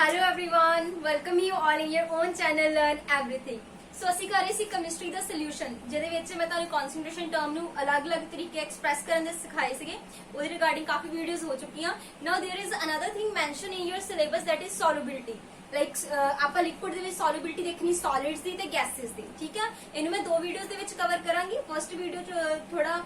Hello everyone, welcome you all in your own channel learn everything. So ਅਸੀਂ ਕਰ ਰਹੇ ਸੀ chemistry ਦਾ solution, ਜਿਹਦੇ ਵਿੱਚ ਮੈਂ ਤੁਹਾਨੂੰ ਕਨਸੈਂਟ੍ਰੇਸ਼ਨ ਟਰਮ ਨੂੰ ਅਲੱਗ-ਅਲੱਗ ਤਰੀਕੇ ਐਕਸਪ੍ਰੈਸ ਕਰਨ ਦੇ ਸਿਖਾਏ ਸੀਗੇ। ਉਹਦੇ ਰਿਗਾਰਡਿੰਗ ਕਾਫੀ ਵੀਡੀਓਜ਼ ਹੋ ਚੁੱਕੀਆਂ। Now there is another thing mention in your syllabus that is solubility. Like ਆਪਾਂ ਲਿਕੁਇਡ ਦੇ ਵਿੱਚ ਸੋਲਿਬਿਲਿਟੀ ਦੇਖਣੀ ਸੋਲਿਡਸ ਦੀ ਤੇ ਗੈਸਿਸ ਦੀ। ਠੀਕ ਹੈ, ਇਹਨੂੰ ਮੈਂ ਦੋ ਵੀਡੀਓਜ਼ ਦੇ ਵਿੱਚ ਕਵਰ ਕਰਾਂਗੀ। ਫਰਸਟ ਵੀਡੀਓ ਚ ਥੋੜਾ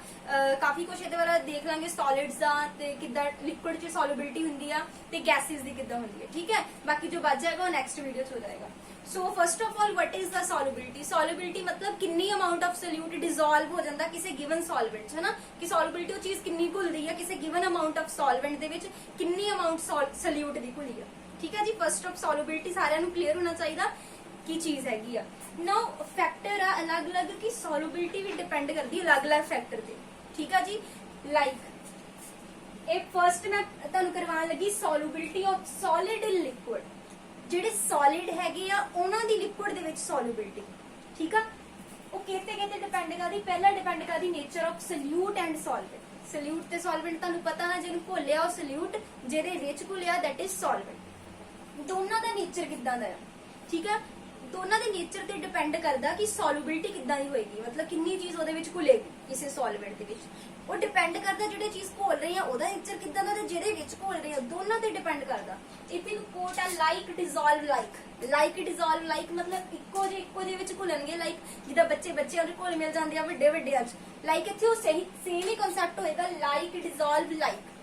ਕਾਫੀ ਕੁਝ ਇਹਦੇ ਬਾਰੇ ਦੇਖ ਲਾਂਗੇ, ਸੋਲਿਡਸ ਦਾ ਤੇ ਕਿੱਦਾਂ ਲਿਕੁਇਡ ਚ ਸੋਲਿਬਿਲਿਟੀ ਹੁੰਦੀ ਆ ਤੇ ਗੈਸਿਸ ਦੀ ਕਿੱਦਾਂ ਹੁੰਦੀ ਹੈ। ਠੀਕ ਹੈ, ਬਾਕੀ ਜੋ ਬਚ ਜਾਏਗਾ ਉਹ ਨੈਕਸਟ ਵੀਡੀਓ ਚ ਹੋ ਜਾਏਗਾ। So first of all what is the solubility. Solubility ਮਤਲਬ ਕਿੰਨੀ ਅਮਾਉਂਟ ਆਫ ਸੋਲਿਊਟ ਡਿਸੋਲਵ ਹੋ ਜਾਂਦਾ ਕਿਸੇ ਗਿਵਨ ਸੋਲਵੈਂਟ ਚ, ਹੈ ਨਾ, ਕਿ ਸੋਲਿਬਿਲਿਟੀ ਉਹ ਚੀਜ਼ ਕਿੰਨੀ ਘੁਲਦੀ ਆ ਕਿਸੇ ਗਿਵਨ ਅਮਾਉਂਟ ਆਫ ਸੋਲਵੈਂਟ ਦੇ ਵਿੱਚ, ਕਿੰਨੀ ਅਮਾਉਂਟ ਸੋਲਿਊਟ ਦੀ ਘੁਲੀ ਆ। ਠੀਕ ਹੈ ਜੀ, ਫਸਟ ਆਫ ਸੋਲਿਬਿਲਿਟੀ ਸਾਰਿਆਂ ਨੂੰ ਕਲੀਅਰ ਹੋਣਾ ਚਾਹੀਦਾ ਕੀ ਚੀਜ਼ ਹੈਗੀ ਆ। ਨਾਓ ਫੈਕਟਰ ਆ ਅਲੱਗ-ਅਲੱਗ ਕਿ ਸੋਲਿਬਿਲਿਟੀ ਵੀ ਡਿਪੈਂਡ ਕਰਦੀ ਅਲੱਗ-ਅਲੱਗ ਫੈਕਟਰ ਤੇ। ਠੀਕ ਆ ਜੀ, ਲਾਈਕ ਇਹ ਫਰਸਟ ਮੈਂ ਤੁਹਾਨੂੰ ਕਰਵਾਉਣ ਲੱਗੀ ਸੋਲਿਬਿਲਿਟੀ ਆਫ ਸੋਲਿਡ ਇਨ ਲਿਕੁਇਡ। ਜਿਹੜੇ ਸੋਲਿਡ ਹੈਗੇ ਆ ਉਹਨਾਂ ਦੀ ਲਿਕੁਇਡ ਦੇ ਵਿੱਚ ਸੋਲਿਬਿਲਿਟੀ। ਠੀਕ ਆ, ਉਹ ਕਿਤੇ ਡਿਪੈਂਡ ਕਰਦੀ, ਪਹਿਲਾਂ ਡਿਪੈਂਡ ਕਰਦੀ nature of solute and ਸੋਲਵੈਂਟ। Solute ਤੇ ਸੋਲਵੈਂਟ ਤੁਹਾਨੂੰ ਪਤਾ ਹੈ, ਜਿਹਨੂੰ ਘੋਲਿਆ ਉਹ ਸੋਲਿਊਟ, ਜਿਹਦੇ ਵਿੱਚ ਘੁਲਿਆ ਦੈਟ ਇਜ਼ ਸੋਲਵੈਂਟ। ਦੋਨਾਂ ਦਾ ਨੇਚਰ ਕਿੱਦਾਂ ਦਾ ਹੈ। ਠੀਕ ਹੈ, ਦੋਨਾਂ ਦੇ ਨੇਚਰ ਤੇ ਡਿਪੈਂਡ ਕਰਦਾ ਕਿ ਸੋਲਿਬਿਲਿਟੀ ਕਿੱਦਾਂ ਦੀ ਹੋਏਗੀ, ਮਤਲਬ ਕਿੰਨੀ ਚੀਜ਼ ਉਹਦੇ ਵਿੱਚ ਘੁਲੇਗੀ ਕਿਸੇ ਸੋਲਵੈਂਟ ਦੇ ਵਿੱਚ। ਉਹ ਡਿਪੈਂਡ ਕਰਦਾ ਜਿਹੜੇ ਚੀਜ਼ ਘੋਲ ਰਹੇ ਆ ਉਹਦਾ ਨੇਚਰ ਕਿੱਦਾਂ ਦਾ ਤੇ ਜਿਹਦੇ ਵਿੱਚ ਘੋਲ ਰਹੇ ਆ, ਦੋਨਾਂ ਤੇ ਡਿਪੈਂਡ ਕਰਦਾ। ਇਫ ਯੂ ਕੋਟ ਆ like dissolve like dissolve like ਮਤਲਬ ਇੱਕੋ ਜਿਹੇ ਵਿੱਚ ਘੁਲਣਗੇ। ਲਾਈਕ ਜਿੱਦਾਂ ਬੱਚਿਆਂ ਦੇ ਘੋਲ ਮਿਲ ਜਾਂਦੇ ਆ ਵੱਡੇ ਅੱਜ, ਲਾਈਕ ਇੱਥੇ ਉਹ ਸੇਮ ਹੀ ਕਨਸੈਪਟ ਹੋਏਗਾ, ਲਾਈਕ ਡਿਸੋਲਵ ਲਾਈਕ।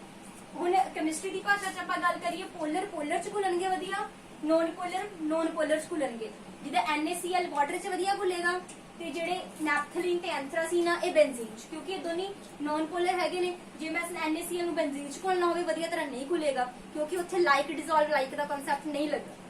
ਹੁਣ ਕੈਮਿਸਟਰੀ ਦੀ ਭਾਸ਼ਾ ਚ ਆਪਾਂ ਗੱਲ ਕਰੀਏ, ਪੋਲਰ ਚ ਘੁਲਣਗੇ ਵਧੀਆ, ਨੋਨ ਪੋਲਰ ਚ ਘੁਲਣਗੇ। ਜਿੱਦਾਂ NaCl ਵਾਟਰ ਚ ਵਧੀਆ ਘੁਲੇਗਾ ਤੇ ਜਿਹੜੇ ਨੈਪਥਲੀਨ ਤੇ ਐਂਥਰਾਸੀਨ ਆ ਇਹ ਬੈਂਜ਼ੀਨ ਚ, ਕਿਉਂਕਿ ਇਹ ਦੋਨੀ ਨੋਨ ਪੋਲਰ ਹੈਗੇ ਨੇ। ਜੇ ਮੈਂ NaCl ਨੂੰ ਬੈਂਜ਼ੀਨ ਚ ਘੁਲਣਾ ਹੋਵੇ ਵਧੀਆ ਤਰ੍ਹਾਂ ਨਹੀਂ ਘੁਲੇਗਾ, ਕਿਉਂਕਿ ਉੱਥੇ ਲਾਈਕ ਡਿਸੋਲਵ ਲਾਈਕ ਦਾ ਕਨਸੈਪਟ ਨਹੀਂ ਲੱਗਾ।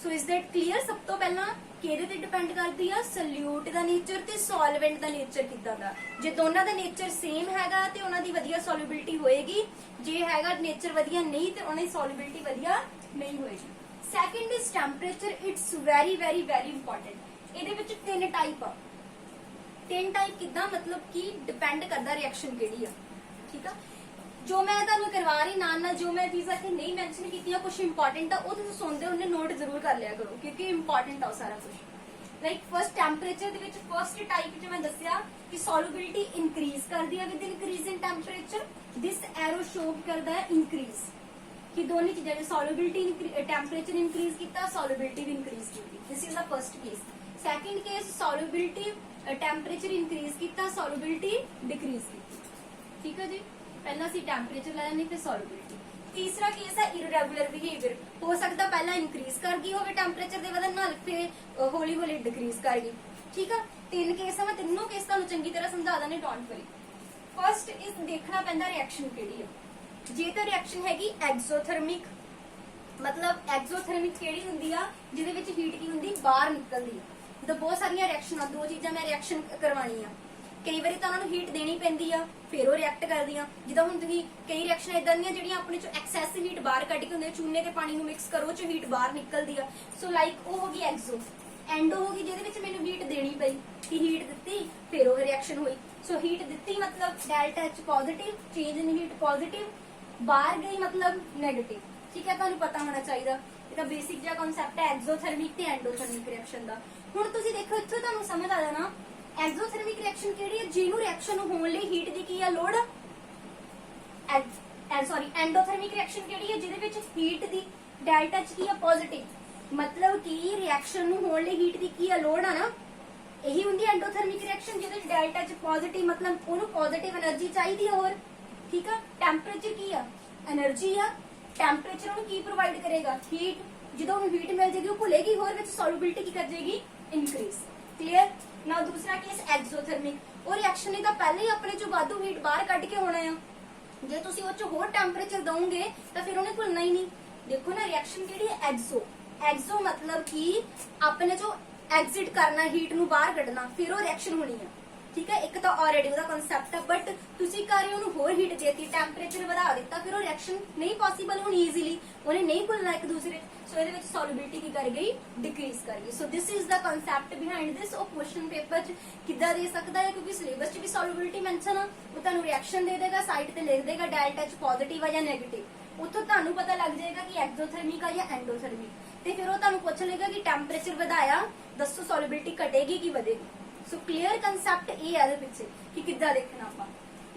ਸੋ ਇਜ਼ ਦੈਟ ਕਲੀਅਰ। ਸਭ ਤੋਂ ਪਹਿਲਾਂ ਕਿਹਦੇ ਤੇ ਡਿਪੈਂਡ ਕਰਦੀ ਆ, ਸੋਲਿਊਟ ਦਾ ਨੇਚਰ ਤੇ ਸੋਲਵੈਂਟ ਦਾ ਨੇਚਰ ਕਿੱਦਾਂ ਦਾ। ਜੇ ਦੋਨਾਂ ਦਾ ਨੇਚਰ ਸੇਮ ਹੈਗਾ ਤੇ ਉਹਨਾਂ ਦੀ ਵਧੀਆ ਸੋਲਿਬਿਲਿਟੀ ਹੋਏਗੀ, ਜੇ ਹੈਗਾ ਨੇਚਰ ਵਧੀਆ ਨਹੀਂ ਤੇ ਉਹਨਾਂ ਦੀ ਸੋਲਿਬਿਲਿਟੀ ਵਧੀਆ ਨਹੀਂ ਹੋਏਗੀ। Second is temperature. It's very important. ਇਹਦੇ ਵਿੱਚ ਤਿੰਨ ਟਾਈਪ ਆ। ਤਿੰਨ ਟਾਈਪ ਕਿੱਦਾਂ, ਮਤਲਬ ਕਿ ਡਿਪੈਂਡ ਕਰਦਾ ਰਿਐਕਸ਼ਨ ਕਿਹੜੀ ਆ। ਠੀਕ ਆ, ਜੋ ਮੈਂ ਤੁਹਾਨੂੰ ਕਰਵਾ ਰਹੀ ਨਾਲ ਜੋ ਮੈਂ ਚੀਜ਼ਾਂ ਇੱਥੇ ਨਹੀਂ ਮੈਂਸ਼ਨ ਕੀਤੀਆਂ ਕੁਝ ਇੰਪੋਰਟੈਂਟ ਆ, ਉਹ ਤੁਸੀਂ ਸੁਣਦੇ ਉਹਨੇ ਨੋਟ ਜ਼ਰੂਰ ਕਰ ਲਿਆ ਕਰੋ, ਕਿਉਂਕਿ ਇੰਪੋਰਟੈਂਟ ਆ ਸਾਰਾ ਕੁਝ। ਲਾਈਕ ਫਸਟ ਟੈਂਪਰੇਚਰ ਦੇ ਵਿੱਚ ਫਸਟ ਟਾਈਪ ਚ ਮੈਂ ਦੱਸਿਆ ਕਿ ਸੋਲਿਬਿਲਿਟੀ ਇਨਕਰੀਜ਼ ਕਰਦੀ ਹੈ with increase in temperature. This arrow show ਕਰਦਾ ਹੈ ਇਨਕਰੀਜ਼, ਕਿ ਦੋਨੇ ਚੀਜ਼ਾਂ ਦੇ ਸੋਲਿਬਿਲਿਟੀ ਟੈਂਪਰੇਚਰ ਇਨਕਰੀਜ਼ ਕੀਤਾ, ਸੋਲਿਬਿਲਿਟੀ ਵੀ ਇਨਕਰੀਜ਼ ਕੀਤੀ। This is the first case. Second case solubility temperature increase ਕੀਤਾ, ਸੋਲਿਬਿਲਿਟੀ ਡਿਕਰੀਜ਼ ਕੀਤੀ। ਠੀਕ ਹੈ ਜੀ, ਪਹਿਲਾਂ ਅਸੀਂ ਟੈਂਪਰੇਚਰ ਲੈ ਲੈਣੀ ਫਿਰ ਸੋਲਿਬਿਲਿਟੀ। ਤੀਸਰਾ ਕੇਸ ਹੈ ਇਰਰੈਗੂਲਰ ਬਿਹੇਵੀਅਰ। ਹੋ ਸਕਦਾ ਪਹਿਲਾਂ ਇਨਕਰੀਜ਼ ਕਰ ਗਈ ਹੋਵੇ ਟੈਂਪਰੇਚਰ ਦੇ ਵਧਣ ਨਾਲ, ਫਿਰ ਹੌਲੀ ਡਿਕਰੀਜ਼ ਕਰ ਗਈ। ਠੀਕ ਆ, ਤਿੰਨ ਕੇਸ ਆ, ਮੈਂ ਤਿੰਨੋਂ ਕੇਸ ਤੁਹਾਨੂੰ ਚੰਗੀ ਤਰ੍ਹਾਂ ਸਮਝਾ ਦਾਂ, ਡੋਂਟ ਵਰੀ। ਫਸਟ ਇਸ ਦੇਖਣਾ ਪੈਂਦਾ ਰਿਐਕਸ਼ਨ ਕਿਹੜੀ ਆ। ਜੇ ਤਾਂ ਰਿਐਕਸ਼ਨ ਹੈਗੀ ਐਗਜ਼ੋਥਰਮਿਕ, ਮਤਲਬ ਐਗਜ਼ੋਥਰਮਿਕ ਕਿਹੜੀ ਹੁੰਦੀ ਆ, ਜਿਹਦੇ ਵਿੱਚ ਹੀਟ ਕੀ ਹੁੰਦੀ ਬਾਹਰ ਨਿਕਲਦੀ ਆ। ਤਾਂ ਬਹੁਤ ਸਾਰੀਆਂ ਰਿਐਕਸ਼ਨਾਂ, ਦੋ ਚੀਜ਼ਾਂ ਮੈਂ ਰਿਐਕਸ਼ਨ ਕਰਵਾਉਣੀ ਆ। ਕਈ ਵਾਰੀ ਤਾਂ ਉਹਨਾਂ ਨੂੰ ਹੀਟ ਦੇਣੀ ਪੈਂਦੀ ਆ, ਫਿਰ ਉਹ ਰਿਐਕਟ ਕਰਦੀਆਂ। ਜਿੱਦਾਂ ਹੁਣ ਤੁਸੀਂ ਕਈ ਰਿਐਕਸ਼ਨ ਇਦਾਂ ਦੀਆਂ ਜਿਹੜੀਆਂ ਆਪਣੇ ਚੋਂ ਐਕਸੈਸਿਵ ਹੀਟ ਬਾਹਰ ਕੱਢ ਕੇ ਹੁੰਦੇ, ਚੂਨੇ ਤੇ ਪਾਣੀ ਨੂੰ ਮਿਕਸ ਕਰੋ ਚ ਹੀਟ ਬਾਹਰ ਨਿਕਲਦੀ ਆ। ਸੋ ਲਾਈਕ ਉਹ ਹੋ ਗਈ ਐਗਜ਼ੋ। ਐਂਡੋ ਹੋ ਗਈ ਜਿਹਦੇ ਵਿੱਚ ਮੈਨੂੰ ਹੀਟ ਦੇਣੀ ਪਈ, ਕਿ ਹੀਟ ਦਿੱਤੀ ਫਿਰ ਉਹ ਰਿਐਕਸ਼ਨ ਹੋਈ। ਸੋ ਹੀਟ ਦਿੱਤੀ ਮਤਲਬ ਡੈਲਟਾ H ਪੋਜ਼ਿਟਿਵ, ਚੇਂਜ ਇਨ ਹੀਟ ਪੋਜ਼ਿਟਿਵ, ਬਾਹਰ ਗਈ ਮਤਲਬ ਨੈਗੇਟਿਵ। ਠੀਕ ਹੈ, ਤੁਹਾਨੂੰ ਪਤਾ ਹੋਣਾ ਚਾਹੀਦਾ। ਇਹ ਤਾਂ ਬੇਸਿਕ ਜਿਹਾ ਕਨਸੈਪਟ ਹੈ ਐਗਜ਼ੋਥਰਮਿਕ ਤੇ ਐਂਡੋਥਰਮਿਕ ਰਿਐਕਸ਼ਨ ਦਾ। ਹੁਣ ਤੁਸੀਂ ਦੇਖੋ ਇੱਥੋਂ ਤੁਹਾਨੂੰ ਸਮਝ ਆ ਜਾਣਾ ਐਗਜ਼ੋਥਰਮਿਕ ਰਿਐਕਸ਼ਨ ਕਿਹੜੀ ਹੈ, ਜਿਹਨੂੰ ਰਿਐਕਸ਼ਨ ਹੋਣ ਲਈ ਹੀਟ ਦੀ ਕੀ ਆ ਲੋੜ। ਐਂਡੋਥਰਮਿਕ ਰਿਐਕਸ਼ਨ ਕਿਹੜੀ ਹੈ, ਜਿਹਦੇ ਵਿੱਚ ਹੀਟ ਦੀ ਡੈਲਟਾ H ਕੀ ਆ ਪੋਜ਼ਿਟਿਵ, ਮਤਲਬ ਕਿ ਰਿਐਕਸ਼ਨ ਨੂੰ ਹੋਣ ਲਈ ਹੀਟ ਦੀ ਕੀ ਆ ਲੋੜ ਆ ਨਾ। ਇਹੀ ਹੁੰਦੀ ਐਂਡੋਥਰਮਿਕ ਰਿਐਕਸ਼ਨ ਜਿਹਦੇ ਵਿੱਚ ਡੈਲਟਾ H ਪੋਜ਼ਿਟਿਵ, ਮਤਲਬ ਉਹਨੂੰ ਪੋਜ਼ਿਟਿਵ એનર્ਜੀ ਚਾਹੀਦੀ ਹੈ ਹੋਰ। ਠੀਕ ਆ, ਟੈਂਪਰੇਚਰ ਕੀ ਆ, એનર્ਜੀ ਆ। ਟੈਂਪਰੇਚਰ ਉਹਨੂੰ ਕੀ ਪ੍ਰੋਵਾਈਡ ਕਰੇਗਾ, ਹੀਟ। ਜਦੋਂ ਉਹਨੂੰ ਹੀਟ ਮਿਲ ਜੇਗੀ ਉਹ ਭੁੱਲੇਗੀ, ਹੋਰ ਵਿੱਚ ਸੋਲਿਬਿਲਿਟੀ ਕੀ ਕਰ ਜਾਏਗੀ, ਇਨਕਰੀਜ਼। ਕਲੀਅਰ। ਨਾ ਦੂਸਰਾ ਕੇਸ ਐਗਜ਼ੋਥਰਮਿਕ। ਉਹ ਰਿਐਕਸ਼ਨ ਨੇ ਤਾਂ ਪਹਿਲੇ ਹੀ ਆਪਣੇ ਚੋਂ ਵਾਧੂ ਹੀਟ ਬਾਹਰ ਕੱਢ ਕੇ ਹੋਣਾ ਆ। ਜੇ ਤੁਸੀਂ ਉਹ ਚ ਹੋਰ ਟੈਂਪਰੇਚਰ ਦਵੋਗੇ ਤਾਂ ਫਿਰ ਉਹਨੇ ਭੁੱਲਣਾ ਹੀ ਨਹੀਂ। ਦੇਖੋ ਨਾ ਰਿਐਕਸ਼ਨ ਕਿਹੜੀ ਹੈ ਐਗਜ਼ੋ ਮਤਲਬ ਕਿ ਆਪਣੇ ਚੋਂ ਐਗਜ਼ਿਟ ਕਰਨਾ, ਹੀਟ ਨੂੰ ਬਾਹਰ ਕੱਢਣਾ, ਫਿਰ ਉਹ ਰਿਐਕਸ਼ਨ ਹੋਣੀ ਆ। ਠੀਕ ਹੈ, ਇੱਕ ਤਾਂ ਆਲਰੇਡੀ ਉਹਦਾ ਕਨਸੈਪਟ ਹੈ, ਬਟ ਤੁਸੀਂ ਕਰ ਰਹੇ ਉਹਨੂੰ ਹੋਰ ਹੀਟ ਦੇਤੀ, ਟੈਂਪਰੇਚਰ ਵਧਾ ਦਿੱਤਾ, ਫਿਰ ਉਹ ਰਿਐਕਸ਼ਨ ਨਹੀਂ ਪੋਸੀਬਲ ਹੋਣੀ ਈਜ਼ੀਲੀ, ਉਹਨੇ ਨਹੀਂ ਭੁੱਲਣਾ ਇੱਕ ਦੂਸਰੇ। ਸੋ ਇਹਦੇ ਵਿੱਚ ਸੋਲਿਬਿਲਿਟੀ ਕੀ ਕਰ ਗਈ, ਡਿਕਰੀਜ਼ ਕਰ ਗਈ। So this is the concept behind this. ਉਹ ਕੁਐਸਚਨ ਪੇਪਰ ਚ ਕਿੱਦਾਂ ਦੇ ਸਕਦਾ ਹੈ, ਕਿਉਂਕਿ ਸਿਲੇਬਸ ਚ ਵੀ ਸੋਲਿਬਿਲਿਟੀ ਮੈਂਸ਼ਨ ਆ। ਉਹ ਤੁਹਾਨੂੰ ਰਿਐਕਸ਼ਨ ਦੇ ਦੇਗਾ, ਸਾਈਡ ਤੇ ਲਿਖ ਦੇਗਾ ਡੈਲਟਾ H ਪੋਜ਼ਿਟਿਵ ਆ ਜਾਂ ਨੈਗੇਟਿਵ। ਉੱਥੋਂ ਤੁਹਾਨੂੰ ਪਤਾ ਲੱਗ ਜਾਏਗਾ ਕਿ ਐਗਜ਼ੋਥਰਮਿਕ ਆ ਜਾਂ ਐਂਡੋਥਰਮਿਕ, ਤੇ ਫਿਰ ਉਹ ਤੁਹਾਨੂੰ ਪੁੱਛ ਲੇਗਾ ਕਿ ਟੈਂਪਰੇਚਰ ਵਧਾਇਆ ਦੱਸੋ ਸੋਲਿਬਿਲਿਟੀ ਘਟੇਗੀ ਕਿ ਵਧੇਗੀ। ਸੋ ਕਲੀਅਰ ਕਨਸੈਪਟ ਇਹ ਹੈ ਇਹਦੇ ਪਿੱਛੇ ਕਿ ਕਿੱਦਾਂ ਦੇਖਣਾ ਆਪਾਂ।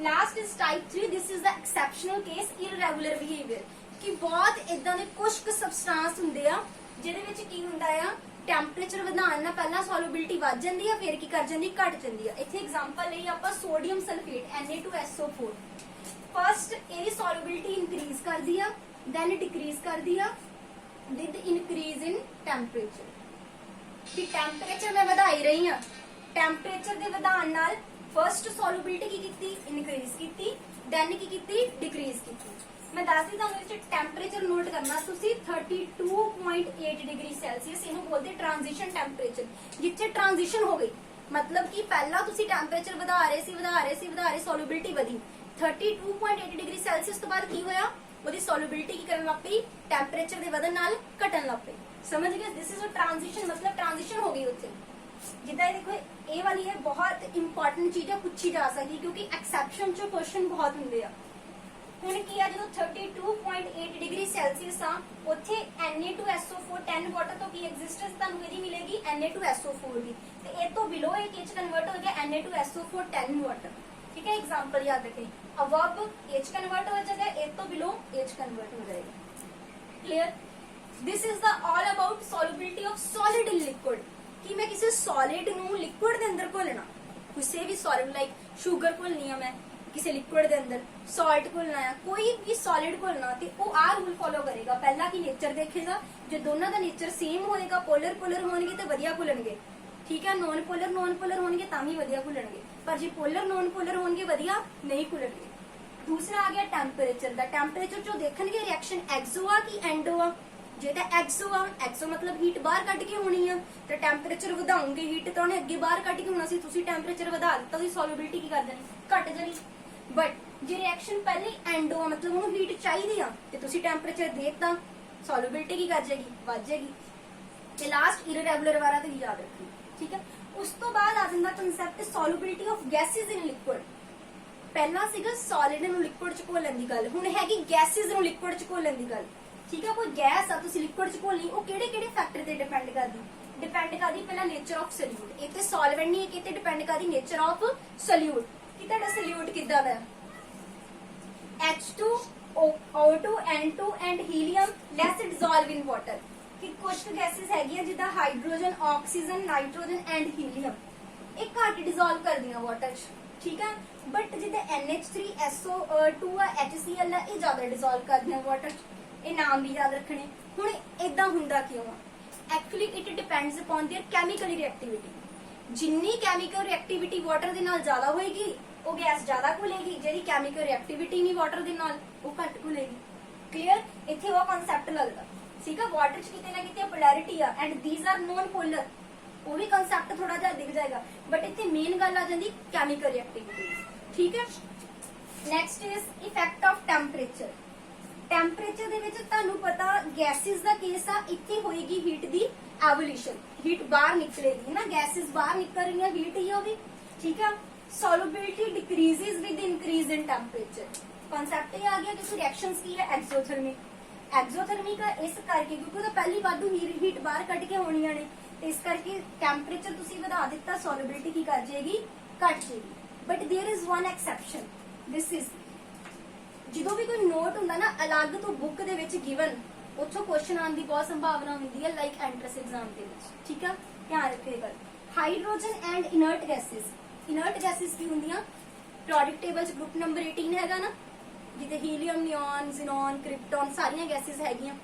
Last is type 3, this is the exceptional case irregular behaviour, ਕਿ ਬਹੁਤ ਇਦਾਂ ਦੇ ਕੁਝ ਕੁ ਸਬਸਟੈਂਸ ਹੁੰਦੇ ਆ ਜਿਹਦੇ ਵਿੱਚ ਕੀ ਹੁੰਦਾ ਆ, ਟੈਂਪਰੇਚਰ ਵਧਾਉਣ ਨਾਲ ਪਹਿਲਾਂ ਸੋਲਿਬਿਲਿਟੀ ਵੱਧ ਜਾਂਦੀ ਆ, ਫਿਰ ਕੀ ਕਰ ਜਾਂਦੀ, ਘਟ ਜਾਂਦੀ ਆ। ਇੱਥੇ ਐਗਜ਼ਾਮਪਲ ਲਈ ਆਪਾਂ ਸੋਡੀਅਮ ਸਲਫੇਟ Na2SO4, ਫਸਟ ਇਹਦੀ ਸੋਲਿਬਿਲਿਟੀ ਇਨਕਰੀਜ਼ ਕਰਦੀ ਆ, ਦੈਨ ਡਿਕਰੀਜ਼ ਕਰਦੀ ਆ ਵਿਦ ਇਨਕਰੀਜ਼ ਇਨ ਟੈਂਪਰੇਚਰ। ਕਿ ਟੈਂਪਰੇਚਰ ਮੈਂ ਵਧਾਈ ਰਹੀ ਆ, ਟੈਂਪਰੇਚਰ ਦੇ ਵਧਾਉਣ ਨਾਲ ਫਸਟ ਸੋਲਿਬਿਲਿਟੀ ਕੀ ਕੀਤੀ, ਇਨਕਰੀਜ਼ ਕੀਤੀ, ਦੈਨ ਕੀ ਕੀਤੀ, ਡਿਕਰੀਜ਼ ਕੀਤੀ। ਮੈਂ ਦੱਸਦੀ ਤੁਹਾਨੂੰ ਇਸ ਟੈਂਪਰੇਚਰ ਨੋਟ ਕਰਨਾ ਤੁਸੀਂ 32.8 ਡਿਗਰੀ ਸੈਲਸੀਅਸ, ਇਹਨੂੰ ਬੋਲਦੇ ਟ੍ਰਾਂਜੀਸ਼ਨ ਟੈਂਪਰੇਚਰ, ਜਿੱਥੇ ਟ੍ਰਾਂਜੀਸ਼ਨ ਹੋ ਗਈ, ਮਤਲਬ ਕਿ ਪਹਿਲਾਂ ਤੁਸੀਂ ਟੈਂਪਰੇਚਰ ਵਧਾ ਰਹੇ ਸੀ ਸੋਲਿਬਿਲਿਟੀ ਵਧੀ, 32.8 ਡਿਗਰੀ ਸੈਲਸੀਅਸ ਤੋਂ ਬਾਅਦ ਕੀ ਹੋਇਆ, ਉਹਦੀ ਸੋਲਿਬਿਲਿਟੀ ਕੀ ਕਰਨ ਲੱਗ ਪਈ, ਟੈਂਪਰੇਚਰ ਦੇ ਵਧਣ ਨਾਲ ਘਟਣ ਲੱਗ ਪਈ। ਸਮਝ ਗਏ, ਦਿਸ ਇਜ਼ ਅ ਟ੍ਰਾਂਜੀਸ਼ਨ, ਮਤਲਬ ਟ੍ਰਾਂਜੀਸ਼ਨ ਹੋ ਗਈ ਉੱਥੇ। ਜਿੱਦਾਂ ਦੇਖੋ ਇਹ ਵਾਲੀ ਹੈ ਬਹੁਤ ਇੰਪੋਰਟੈਂਟ ਚੀਜ਼ ਹੈ, ਪੁੱਛੀ ਜਾ ਸਕਦੀ ਕਿਉਂਕਿ ਐਕਸੈਪਸ਼ਨ ਚ ਕੁਐਸਚਨ ਬਹੁਤ ਹੁੰਦੇ ਆ। ਹੁਣ ਕੀ ਆ, ਜਦੋਂ 32.8 ਡਿਗਰੀ ਸੈਲਸੀਅਸ ਆ, ਉੱਥੇ Na2SO4 10 ਵਾਟਰ ਤੋਂ ਕੀ ਐਗਜ਼ਿਸਟੈਂਸ ਤੁਹਾਨੂੰ ਇਹਦੀ ਮਿਲੇਗੀ, Na2SO4 ਦੀ, ਤੇ ਇਹ ਤੋਂ ਬਿਲੋ ਇਹ ਕਿਹ ਚ ਕਨਵਰਟ ਹੋ ਗਿਆ Na2SO4 10 ਵਾਟਰ। ठीक है, एग्जाम्पल याद रखें, अवर्ब एच कन्वर्ट हो जाएगा, ए तो बिलो एच कन्वर्ट हो जाएगा। Clear, this is the all about solubility of solid in liquid, कि मैं किसी सॉलिड नु लिक्विड दे अंदर घोलना, किसी भी सॉलिड लाइक शुगर घोलनी है मैं किसी लिक्विड दे अंदर, सॉल्ट घोलना है, कोई भी सॉलिड घोलना ते वो आ रूल फॉलो करेगा, पहला की नेचर देखेगा, जो दोनों का नेचर सेम होएगा, पोलर पोलर होणगे ते वधिया घुलणगे, ठीक है, नॉन पोलर होणगे तां भी वधिया घुलणगे, पर जे पोलर नॉन पोलर होणगे वधिया नहीं घुलणगे। दूसरा आ गया टेंपरेचर दा, टेंपरेचर जो देखणगे रिएक्शन एक्सो आ कि एंडो आ, जे तां एक्सो आ, एक्सो मतलब हीट बाहर कढ के होनी आ, ते टेंपरेचर वधाओगे हीट तां उहने अगे बाहर कढ के होना सी, तुसीं टेंपरेचर वधा दित्ता ओदी सॉल्युबिलिटी की कर देनी, घट जानी। बट जे रिएक्शन पहले एंडो आ मतलब उहनूं हीट चाहिदी आ ते तुसीं टेंपरेचर देता, सॉल्युबिलिटी की कर जाएगी, वध जाएगी। ते लास्ट इररेगुलर वाला ते याद रखना, ठीक है। उस तो बाद आ जांदा concept solubility of gases in liquid. पहला सीगा सॉलिड ਨੂੰ ਲਿਕੁਇਡ ਚ ਘੋਲਣ ਦੀ ਗੱਲ, ਹੁਣ ਹੈਗੀ ਗੈसेस ਨੂੰ ਲਿਕੁਇਡ ਚ ਘੋਲਣ ਦੀ ਗੱਲ, ਠੀਕ ਹੈ। ਕੋਈ ਗੈਸ ਆ ਤੁਸੀਂ ਲਿਕੁਇਡ ਚ ਘੋਲਣੀ, ਉਹ ਕਿਹੜੇ ਕਿਹੜੇ ਫੈਕਟਰ ਤੇ ਡਿਪੈਂਡ ਕਰਦੀ, ਪਹਿਲਾਂ ਨੇਚਰ ਆਫ ਸੋਲਿਊਟ, ਇੱਥੇ ਸੋਲਵੈਂਟ ਨਹੀਂ ਹੈ, ਕਿਤੇ ਡਿਪੈਂਡ ਕਰਦੀ ਨੇਚਰ ਆਫ ਸੋਲਿਊਟ, ਕਿ ਤੁਹਾਡਾ ਸੋਲਿਊਟ ਕਿੱਦਾਂ ਦਾ ਹੈ। H2 O2 N2 and helium less dissolve in water, ਕਿ ਕੁਝ ਗੈसेस ਹੈਗੀਆਂ ਜਿੱਦਾਂ hydrogen, oxygen, nitrogen and helium, ਇਹ ਘੱਟ ਡਿਸੋਲਵ ਕਰਦੀਆਂ ਵਾਟਰ 'ਚ, ਠੀਕ ਹੈ। ਬਟ ਜਿੱਦਾਂ NH3 SO2 ਆ, HCl ਆ, ਇਹ ਜ਼ਿਆਦਾ ਡਿਸੋਲਵ ਕਰਦੀਆਂ ਵਾਟਰ 'ਚ, ਇਹ ਨਾਮ ਵੀ ਯਾਦ ਰੱਖਣੇ। ਹੁਣ ਇਦਾਂ ਹੁੰਦਾ ਕਿਉਂ ਆ, actually it depends upon their chemical reactivity, ਜਿੰਨੀ ਕੈਮੀਕਲ ਰਿਐਕਟੀਵਿਟੀ ਵਾਟਰ ਦੇ ਨਾਲ ਜ਼ਿਆਦਾ ਹੋਏਗੀ ਉਹ ਗੈਸ ਜ਼ਿਆਦਾ ਘੁਲੇਗੀ, ਜਿਹੜੀ ਕੈਮੀਕਲ ਰਿਐਕਟੀਵਿਟੀ ਨਹੀਂ ਵਾਟਰ ਦੇ ਨਾਲ ਉਹ ਘੱਟ ਘੁਲੇਗੀ। ਕਲੀਅਰ, ਇੱਥੇ ਉਹ ਕਨਸੈਪਟ ਲੱਗਦਾ, ਠੀਕ ਹੈ। ਵਾਟਰ 'ਚ ਕਿਤੇ ਨਾ ਕਿਤੇ ਪੋਲੈਰਿਟੀ ਆ and these are non polar, ਉਹ ਵੀ ਕਨਸੈਪਟ ਥੋੜਾ ਜਿਹਾ ਦਿਖ ਜਾਏਗਾ, ਬਟ ਇੱਥੇ ਮੇਨ ਗੱਲ ਆ ਜਾਂਦੀ ਕੈਮੀਕਲ ਰਿਐਕਟੀਵਿਟੀ, ਠੀਕ ਹੈ। Next is effect of temperature. Temperature ਦੇ ਵਿੱਚ ਤੁਹਾਨੂੰ ਪਤਾ ਗੈਸਿਸ ਦਾ ਕੇਸ ਆ, ਇੱਥੇ ਹੋਏਗੀ ਹੀਟ ਦੀ ਐਵੋਲੂਸ਼ਨ, ਹੀਟ ਬਾਹਰ ਨਿਕਲੇਗੀ ਨਾ, ਗੈਸਿਸ ਬਾਹਰ ਨਿਕਲ ਰਹੀਆਂ, ਹੀਟ ਹੀ ਹੋਗੀ, ਠੀਕ ਹੈ। Solubility decreases with increase in temperature, concept ये आ गया कि रिएक्शंस की है एक्सोथर्मिक का इस करके क्योंकि ਉਹਦਾ ਪਹਿਲੀ ਵਾਧੂ ਹੀਟ ਬਾਹਰ ਕੱਢ ਕੇ ਹੋਣੀਆਂ ਨੇ, ਤੇ ਇਸ ਕਰਕੇ ਟੈਂਪਰੇਚਰ ਤੁਸੀਂ ਵਧਾ ਦਿੱਤਾ, ਸੋਲਿਬਿਲਿਟੀ ਕੀ ਕਰ ਜਾਏਗੀ, ਘਟ ਜਾਏਗੀ। But there is one exception, this is ਜਦੋਂ ਵੀ ਕੋਈ ਨੋਟ ਹੁੰਦਾ ਨਾ ਅਲੱਗ ਤੋਂ ਬੁੱਕ ਦੇ ਵਿੱਚ ਗਿਵਨ, ਉੱਥੋਂ ਕੁਐਸਚਨ ਆਉਣ ਦੀ ਬਹੁਤ ਸੰਭਾਵਨਾ ਹੁੰਦੀ ਹੈ, ਲਾਈਕ ਐਂਟਰੈਂਸ ਐਗਜ਼ਾਮ ਦੇ ਵਿੱਚ, ਠੀਕ ਆ, ਧਿਆਨ ਰੱਖਿਓ। ਹਾਈਡਰੋਜਨ ਐਂਡ ਇਨਰਟ ਗੈਸਿਸ, ਇਨਰਟ ਗੈਸਿਸ ਕੀ ਹੁੰਦੀਆਂ, ਪ੍ਰੋਡਕਟ ਟੇਬਲ 'ਚ ਗਰੁੱਪ ਨੰਬਰ 18 ਹੈਗਾ ਨਾ, ਜਿੱਥੇ ਹੀਲੀਅਮ, ਨਿਓਨ, ਜ਼ੀਨੋਨ, ਕ੍ਰਿਪਟਨ ਸਾਰੀਆਂ ਗੈਸਿਸ ਹੈਗੀਆਂ,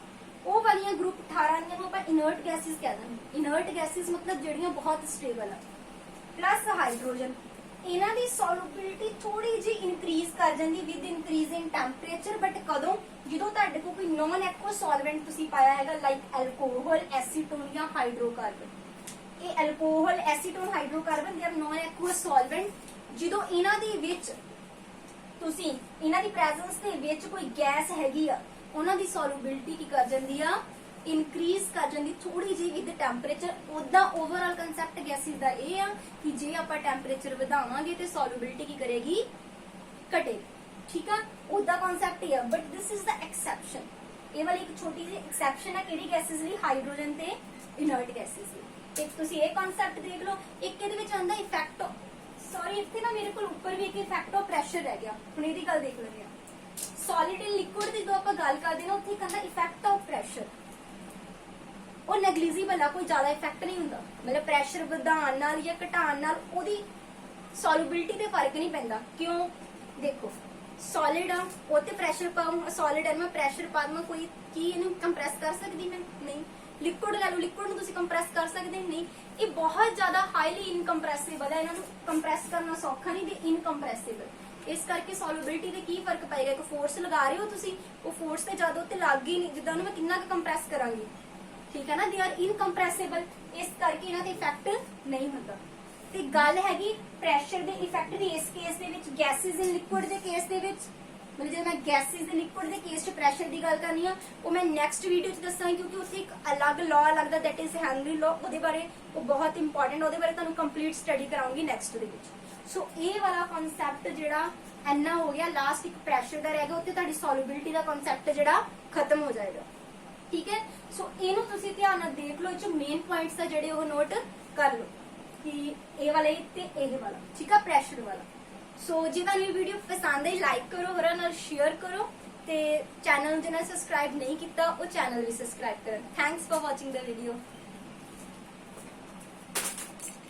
ਉਹ ਵਾਲੀਆਂ ਗਰੁੱਪ 18 ਦੀਆਂ ਨੂੰ ਆਪਾਂ ਇਨਰਟ ਗੈਸਿਸ ਕਹਿ ਦਿੰਦੇ। ਇਨਰਟ ਗੈਸਿਸ ਮਤਲਬ ਜਿਹੜੀਆਂ ਬਹੁਤ ਸਟੇਬਲ ਆ। ਪਲੱਸ ਹਾਈਡਰੋਜਨ, ਇਹਨਾਂ ਦੀ ਸੋਲਿਬਿਲਿਟੀ ਥੋੜੀ ਜਿਹੀ ਇਨਕਰੀਜ਼ ਕਰ ਜਾਂਦੀ with increase in temperature, but ਕਦੋਂ, ਜਦੋਂ ਤੁਹਾਡੇ ਕੋਲ ਕੋਈ ਨॉन ਐਕੁਅਸ ਸੋਲਵੈਂਟ ਤੁਸੀਂ ਪਾਇਆ ਹੈਗਾ, ਲਾਈਕ ਐਲਕੋਹਲ, ਐਸੀਟੋਨ ਜਾਂ ਹਾਈਡਰੋਕਾਰਬਨ। ਇਹ alcohol, acetone, hydrocarbon they are ਨॉन ਐਕੁਅਸ ਸੋਲਵੈਂਟ, ਜਦੋਂ ਇਹਨਾਂ ਦੇ ਵਿੱਚ ਤੁਸੀਂ ਇਹਨਾਂ ਦੀ ਪ੍ਰੈਜ਼ੈਂਸ ਦੇ ਵਿੱਚ ਕੋਈ ਗੈਸ ਹੈਗੀ ਆ, ਉਹਨਾਂ ਦੀ ਸੋਲਿਬਿਲਿਟੀ ਕੀ ਕਰ ਜਾਂਦੀ ਆ, ਇਨਕਰੀਜ਼ ਕਰ ਜਾਂਦੀ ਥੋੜੀ ਜਿਹੀ ਵਿਦ ਟੈਂਪਰੇਚਰ। ਉਦਾਂ ਓਵਰਆਲ ਕਨਸੈਪਟ ਗੈਸਿਸ ਦਾ ਇਹ ਆ ਕਿ ਜੇ ਆਪਾਂ ਟੈਂਪਰੇਚਰ ਵਧਾਵਾਂਗੇ ਤੇ ਸੋਲਿਬਿਲਿਟੀ ਕੀ ਕਰੇਗੀ, ਘਟੇਗੀ। ठीक है ਉਹਦਾ ਕਨਸੈਪਟ ਹੀ ਹੈ but this is the exception ਇਹ ਵਾਲੀ ਇੱਕ ਛੋਟੀ ਜਿਹੀ ਐਕਸੈਪਸ਼ਨ ਹੈ ਕਿਹੜੀ ਗੈਸਿਸ ਲਈ ਹਾਈਡਰੋਜਨ ਤੇ ਇਨਰਟ ਗੈਸਿਸ ਲਈ ਇੱਕ ਤੁਸੀਂ ਇਹ ਕਨਸੈਪਟ ਦੇਖ ਲਓ ਇੱਕ ਇਹਦੇ ਵਿੱਚ ਆਉਂਦਾ ਇਫੈਕਟ ਸੌਰੀ ਇੱਥੇ ਨਾ ਮੇਰੇ ਕੋਲ ਉੱਪਰ ਵੀ ਇੱਕ ਇਫੈਕਟ ਆਫ ਪ੍ਰੈਸ਼ਰ ਰਹਿ ਗਿਆ ਹੁਣ ਇਹਦੀ ਗੱਲ ਦੇਖ ਲੈਂਦੇ ਆ ਸੋਲਿਡ ਐਂਡ ਲਿਕੁਇਡ ਦੀ ਜਦੋਂ ਆਪਾਂ ਗੱਲ ਕਰਦੇ ਨਾ ਉੱਥੇ ਕਹਿੰਦਾ ਇਫੈਕਟ ਆਫ ਪ੍ਰੈਸ਼ਰ ਉਹ ਨੈਗਲੀਜੀਬਲ ਆ ਕੋਈ ਜ਼ਿਆਦਾ ਇਫੈਕਟ ਨਹੀਂ ਹੁੰਦਾ ਮਤਲਬ ਪ੍ਰੈਸ਼ਰ ਵਧਾਉਣ ਨਾਲ ਜਾਂ ਘਟਾਉਣ ਨਾਲ ਉਹਦੀ ਸੋਲਿਬਿਲਿਟੀ ਤੇ ਫਰਕ ਨਹੀਂ ਪੈਂਦਾ ਕਿਉਂ ਦੇਖੋ ਸੋਲਿਡ ਆ ਉਹ ਤੇ ਪ੍ਰੈਸ਼ਰ ਪਾਉਂ ਸੋਲਿਡ ਹੈ ਮੈਂ ਪ੍ਰੈਸ਼ਰ ਪਾ ਦਵਾਂ ਕੋਈ ਕੀ ਇਹਨੂੰ ਕੰਪਰੈਸ ਕਰ ਸਕਦੀ ਮੈਂ ਨਹੀਂ ਲਿਕੁਇਡ ਲੈ ਲਓ ਲਿਕੁਇਡ ਨੂੰ ਤੁਸੀਂ ਕੰਪਰੈਸ ਕਰ ਸਕਦੇ ਨਹੀਂ ਇਹ ਬਹੁਤ ਜ਼ਿਆਦਾ ਹਾਈਲੀ ਇਨਕੰਪਰੈਸਿਬਲ ਹੈ ਇਹਨਾਂ ਨੂੰ ਕੰਪਰੈਸ ਕਰਨਾ ਸੌਖਾ ਨਹੀਂ ਤੇ ਇਨਕੰਪਰੈਸਿਬਲ ਇਸ ਕਰਕੇ ਸੋਲਿਬਿਲਿਟੀ ਤੇ ਕੀ ਫਰਕ ਪਏਗਾ ਇੱਕ ਫੋਰਸ ਲਗਾ ਰਹੇ ਹੋ ਤੁਸੀਂ ਉਹ ਫੋਰਸ ਤੇ ਜ਼ਿਆਦਾ ਉੱਤੇ ਲੱਗ ਹੀ ਨਹੀਂ ਜਿੱਦਾਂ ਉਹਨੂੰ ਮੈਂ ਕਿੰਨਾ ਕੁ ਕੰਪਰੈਸ ਕਰਾਂਗੀ ਠੀਕ ਹੈ ਨਾ ਦੇ ਆਰ ਇਨਕੰਪਰੈਸਿਬਲ ਇਸ ਕਰਕੇ ਇਹਨਾਂ ਤੇ ਇਫੈਕਟ ਨਹੀਂ ਹੁੰਦਾ ਤੇ ਗੱਲ ਹੈਗੀ ਪ੍ਰੈਸ਼ਰ ਦੇ ਇਫੈਕਟ ਦੀ ਇਸ ਕੇਸ ਦੇ ਵਿੱਚ ਗੈਸਿਸ ਇਨ ਲਿਕੁਇਡ ਦੇ ਕੇਸ ਦੇ ਵਿੱਚ ਮਤਲਬ ਜਦੋਂ ਮੈਂ ਗੈਸਿਸ ਦੇ ਲਿਕੁਇਡ ਦੇ ਕੇਸ 'ਚ ਪ੍ਰੈਸ਼ਰ ਦੀ ਗੱਲ ਕਰਨੀ ਆ ਉਹ ਮੈਂ ਨੈਕਸਟ ਵੀਡੀਓ 'ਚ ਦੱਸਾਂਗੀ ਕਿਉਂਕਿ ਉੱਥੇ ਇੱਕ ਅਲੱਗ ਲਾਅ ਲੱਗਦਾ ਦੈਟ ਇਜ਼ ਹੈਨਰੀ ਲਾਅ ਉਹਦੇ ਬਾਰੇ ਉਹ ਬਹੁਤ ਇੰਪੋਰਟੈਂਟ ਉਹਦੇ ਬਾਰੇ ਤੁਹਾਨੂੰ ਕੰਪਲੀਟ ਸਟੱਡੀ ਕਰਾਉਂਗੀ ਨੈਕਸਟ ਦੇ ਵਿੱਚ ਸੋ ਇਹ ਵਾਲਾ ਕਨਸੈਪਟ ਜਿਹੜਾ ਇੰਨਾ ਹੋ ਗਿਆ ਲਾਸਟ ਇੱਕ ਪ੍ਰੈਸ਼ਰ ਦਾ ਰਹਿ ਗਿਆ ਉੱਥੇ ਤੁਹਾਡੀ ਸੋਲਿਬਿਲਿਟੀ ਦਾ ਕਨਸੈਪਟ ਜਿਹੜਾ ਖਤਮ ਹੋ ਜਾਏਗਾ ਠੀਕ ਹੈ ਸੋ ਇਹਨੂੰ ਤੁਸੀਂ ਧਿਆਨ ਨਾਲ ਦੇਖ ਲਓ ਇਹ 'ਚ ਮੇਨ ਪੁਆਇੰਟਸ ਆ ਜਿਹੜੇ ਉਹ ਨੋਟ ਕਰ ਲਓ ਕਿ ਇਹ ਵਾਲਾ ਤੇ ਇਹ ਵਾਲਾ ਠੀਕ ਆ ਪ੍ਰੈਸ਼ਰ ਵਾਲਾ ਸੋ ਜੇ ਤੁਹਾਨੂੰ ਇਹ ਵੀਡੀਓ ਪਸੰਦ ਆਈ ਲਾਈਕ ਕਰੋ ਹੋਰਾਂ ਨਾਲ ਸ਼ੇਅਰ ਕਰੋ ਤੇ ਚੈਨਲ ਨੂੰ ਜਿਹਨਾਂ ਸਬਸਕ੍ਰਾਈਬ ਨਹੀਂ ਕੀਤਾ ਉਹ ਚੈਨਲ ਵੀ ਸਬਸਕ੍ਰਾਈਬ ਕਰੋ thanks for watching the video